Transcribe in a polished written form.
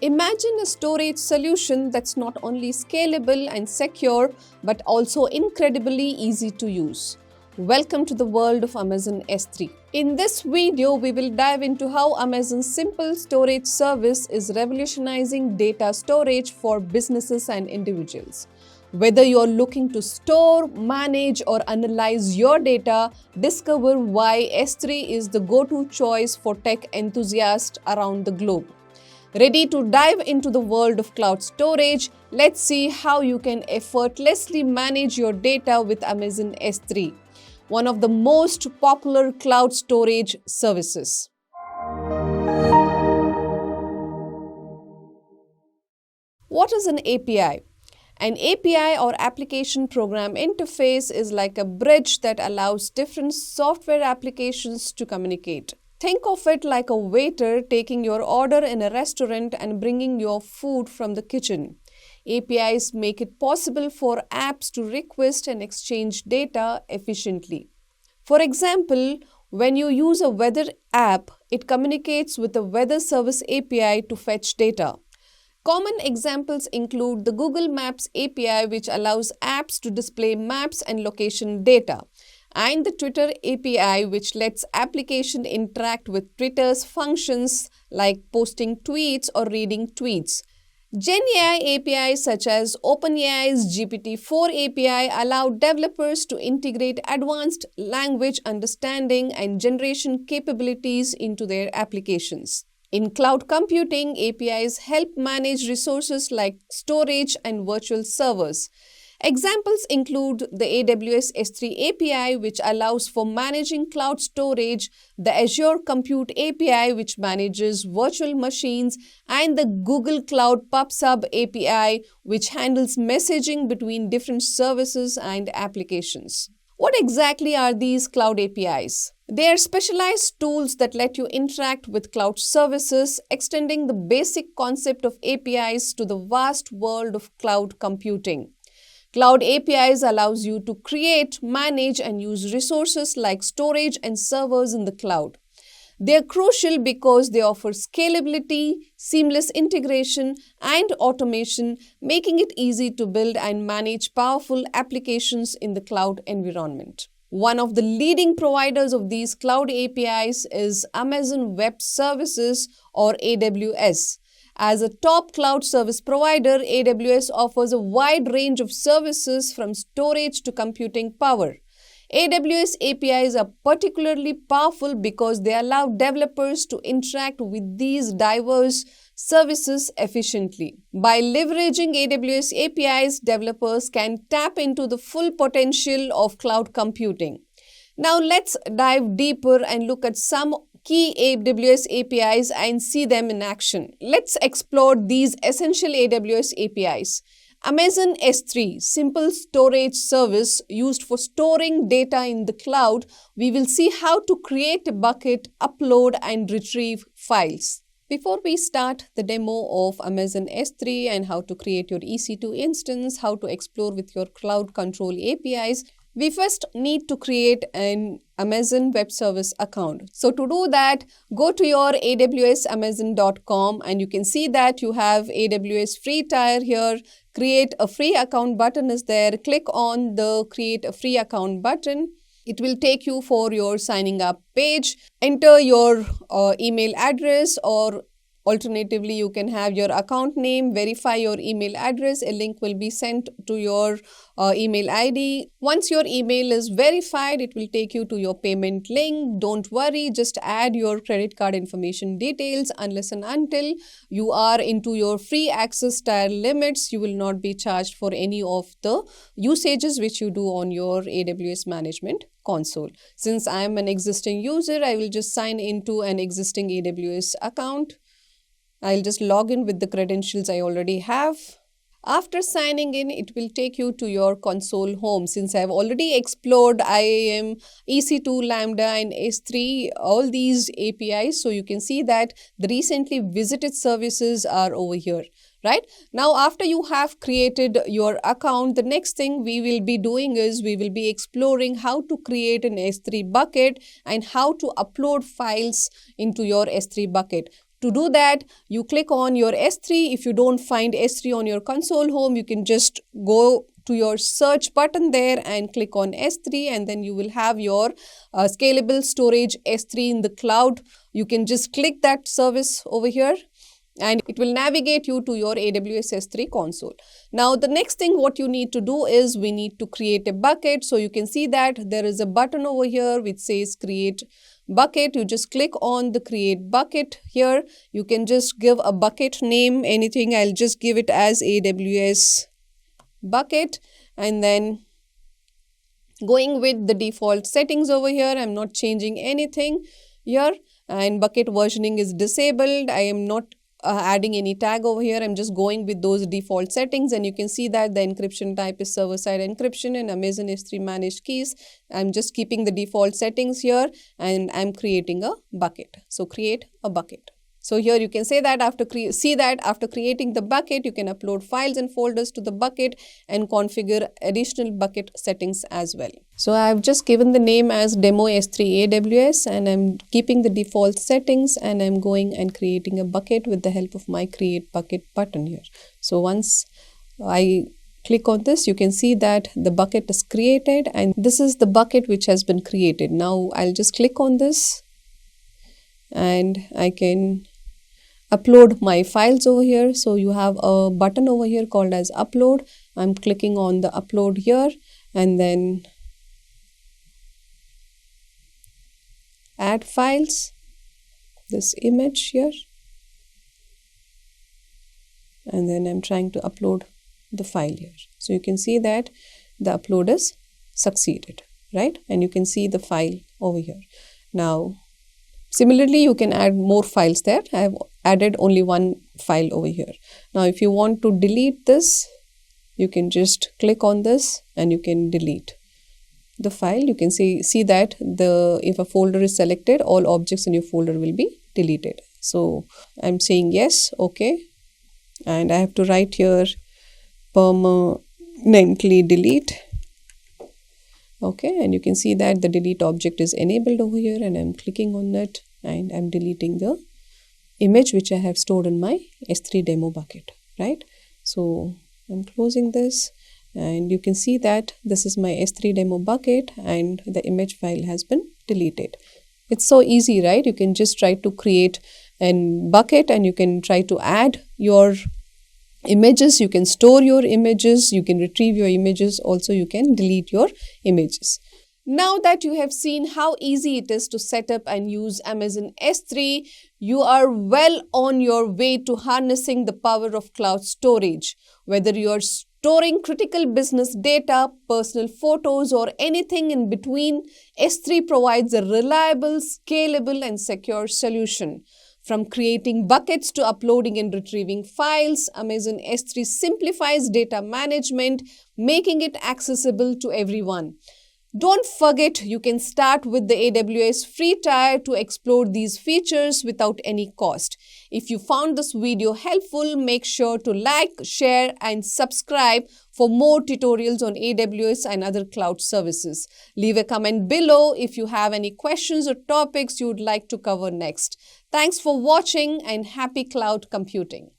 Imagine a storage solution that's not only scalable and secure, but also incredibly easy to use. Welcome to the world of Amazon S3. In this video, we will dive into how Amazon's simple storage service is revolutionizing data storage for businesses and individuals. Whether you're looking to store, manage, or analyze your data, discover why S3 is the go-to choice for tech enthusiasts around the globe. Ready to dive into the world of cloud storage? Let's see how you can effortlessly manage your data with Amazon S3, one of the most popular cloud storage services. What is an API? An API or application program interface is like a bridge that allows different software applications to communicate. Think of it like a waiter taking your order in a restaurant and bringing your food from the kitchen. APIs make it possible for apps to request and exchange data efficiently. For example, when you use a weather app, it communicates with the Weather Service API to fetch data. Common examples include the Google Maps API, which allows apps to display maps and location data, and the Twitter API, which lets applications interact with Twitter's functions like posting tweets or reading tweets. GenAI APIs such as OpenAI's GPT-4 API allow developers to integrate advanced language understanding and generation capabilities into their applications. In cloud computing, APIs help manage resources like storage and virtual servers. Examples include the AWS S3 API, which allows for managing cloud storage, the Azure Compute API, which manages virtual machines, and the Google Cloud PubSub API, which handles messaging between different services and applications. What exactly are these cloud APIs? They are specialized tools that let you interact with cloud services, extending the basic concept of APIs to the vast world of cloud computing. Cloud APIs allows you to create, manage, and use resources like storage and servers in the cloud. They are crucial because they offer scalability, seamless integration, and automation, making it easy to build and manage powerful applications in the cloud environment. One of the leading providers of these cloud APIs is Amazon Web Services or AWS. As a top cloud service provider, AWS offers a wide range of services from storage to computing power. AWS APIs are particularly powerful because they allow developers to interact with these diverse services efficiently. By leveraging AWS APIs, developers can tap into the full potential of cloud computing. Now let's dive deeper and look at some key AWS APIs and see them in action. Let's explore these essential AWS APIs. Amazon S3, simple storage service used for storing data in the cloud. We will see how to create a bucket, upload, and retrieve files. Before we start the demo of Amazon S3 and how to create your EC2 instance, how to explore with your cloud control APIs, we first need to create an Amazon Web Service account. So to do that, go to your awsamazon.com and you can see that you have AWS free tier here. Create a free account button is there. Click on the create a free account button. It will take you for your signing up page. Enter your email address, or alternatively, you can have your account name, verify your email address. A link will be sent to your email ID. Once your email is verified, it will take you to your payment link. Don't worry, just add your credit card information details. Unless and until you are into your free access tier limits, you will not be charged for any of the usages which you do on your AWS management console. Since I am an existing user, I will just sign into an existing AWS account. I'll just log in with the credentials I already have. After signing in, it will take you to your console home. Since I've already explored IAM, EC2, Lambda, and S3, all these APIs, so you can see that the recently visited services are over here. Right now, after you have created your account, the next thing we will be doing is we will be exploring how to create an S3 bucket and how to upload files into your S3 bucket. To do that, you click on your S3. If you don't find S3 on your console home, you can just go to your search button there and click on S3, and then you will have your scalable storage S3 in the cloud. You can just click that service over here and it will navigate you to your AWS S3 console. Now, the next thing what you need to do is we need to create a bucket. So you can see that there is a button over here which says create bucket. You just click on the create bucket here. You can just give a bucket name, anything. I'll just give it as AWS bucket, and then going with the default settings over here. I'm not changing anything here, and bucket versioning is disabled. I am not adding any tag over here. I'm just going with those default settings, and you can see that the encryption type is server-side encryption and Amazon S3 managed keys. I'm just keeping the default settings here, and I'm creating a bucket. So create a bucket. So here you can say that after creating the bucket, you can upload files and folders to the bucket and configure additional bucket settings as well. So I've just given the name as demo S3 AWS, and I'm keeping the default settings, and I'm going and creating a bucket with the help of my create bucket button here. So once I click on this, you can see that the bucket is created, and this is the bucket which has been created. Now I'll just click on this and I can upload my files over here. So you have a button over here called as upload. I'm clicking on the upload here, and then add files, this image here, and then I'm trying to upload the file here. So you can see that the upload is succeeded, right? And you can see the file over here. Now similarly, you can add more files there. I have added only one file over here. Now, if you want to delete this, you can just click on this and you can delete the file. You can see that if a folder is selected, all objects in your folder will be deleted. So I'm saying yes, okay. And I have to write here permanently delete. Okay, and you can see that the delete object is enabled over here, and I'm clicking on it and I'm deleting the image which I have stored in my S3 demo bucket, right? So I'm closing this, and you can see that this is my S3 demo bucket and the image file has been deleted. It's so easy, right? You can just try to create a bucket and you can try to add your images, you can store your images, you can retrieve your images, also you can delete your images. Now that you have seen how easy it is to set up and use Amazon S3, you are well on your way to harnessing the power of cloud storage. Whether you are storing critical business data, personal photos, or anything in between, S3 provides a reliable, scalable, and secure solution. From creating buckets to uploading and retrieving files, Amazon S3 simplifies data management, making it accessible to everyone. Don't forget, you can start with the AWS free tier to explore these features without any cost. If you found this video helpful, make sure to like, share, and subscribe for more tutorials on AWS and other cloud services. Leave a comment below if you have any questions or topics you would like to cover next. Thanks for watching and happy cloud computing.